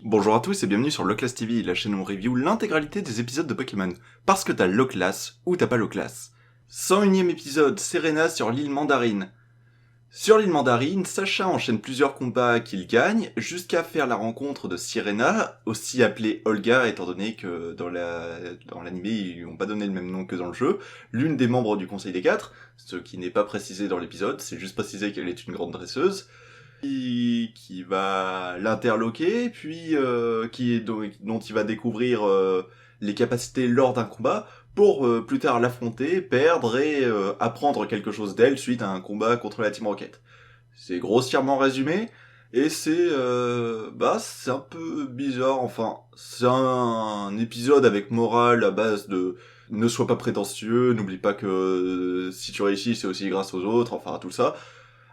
Bonjour à tous et bienvenue sur Loclass TV, la chaîne où on review l'intégralité des épisodes de Pokémon. Parce que t'as Loclass ou t'as pas Loclass. 101ème épisode, Serena sur l'île Mandarine. Sur l'île Mandarine, Sacha enchaîne plusieurs combats qu'il gagne, jusqu'à faire la rencontre de Sirena, aussi appelée Olga, étant donné que dans l'animé, ils lui ont pas donné le même nom que dans le jeu, l'une des membres du Conseil des Quatre, ce qui n'est pas précisé dans l'épisode, c'est juste précisé qu'elle est une grande dresseuse, qui va l'interloquer, puis dont il va découvrir les capacités lors d'un combat, pour plus tard l'affronter, perdre et apprendre quelque chose d'elle suite à un combat contre la Team Rocket. C'est grossièrement résumé, et c'est un peu bizarre, enfin, c'est un épisode avec morale à base de ne sois pas prétentieux, n'oublie pas que si tu réussis c'est aussi grâce aux autres, enfin tout ça.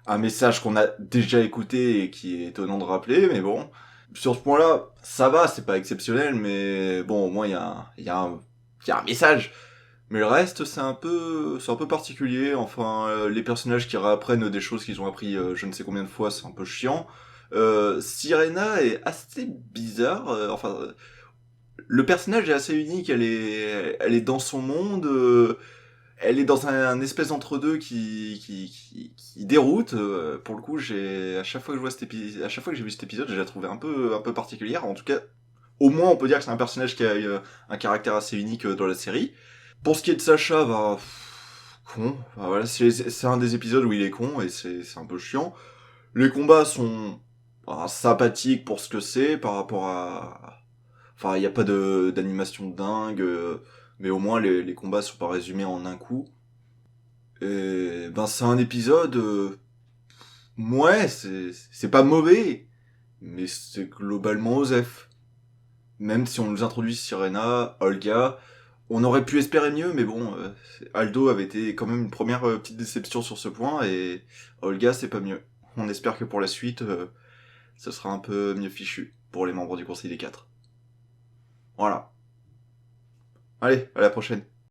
Un message qu'on a déjà écouté et qui est étonnant de rappeler, mais bon. Sur ce point-là, ça va, c'est pas exceptionnel, mais bon, au moins il y a un message. Mais le reste, c'est un peu particulier. Enfin, les personnages qui réapprennent des choses qu'ils ont appris je ne sais combien de fois, c'est un peu chiant. Sirena est assez bizarre. Le personnage est assez unique. Elle est dans son monde. Elle est dans un espèce d'entre-deux qui déroute. Pour le coup, à chaque fois que je vois à chaque fois que j'ai vu cet épisode, je l'ai trouvé un peu particulière. En tout cas, au moins, on peut dire que c'est un personnage qui a un caractère assez unique dans la série. Pour ce qui est de Sacha, con. Voilà, c'est un des épisodes où il est con et c'est un peu chiant. Les combats sont sympathiques pour ce que c'est par rapport à. Enfin, il n'y a pas d'animation dingue, mais au moins les combats sont pas résumés en un coup. Et c'est un épisode. Ouais, c'est pas mauvais, mais c'est globalement osef. Même si on nous introduit Sirena, Olga, on aurait pu espérer mieux, mais bon, Aldo avait été quand même une première petite déception sur ce point, et Olga, c'est pas mieux. On espère que pour la suite, ce sera un peu mieux fichu pour les membres du Conseil des Quatre. Voilà. Allez, à la prochaine.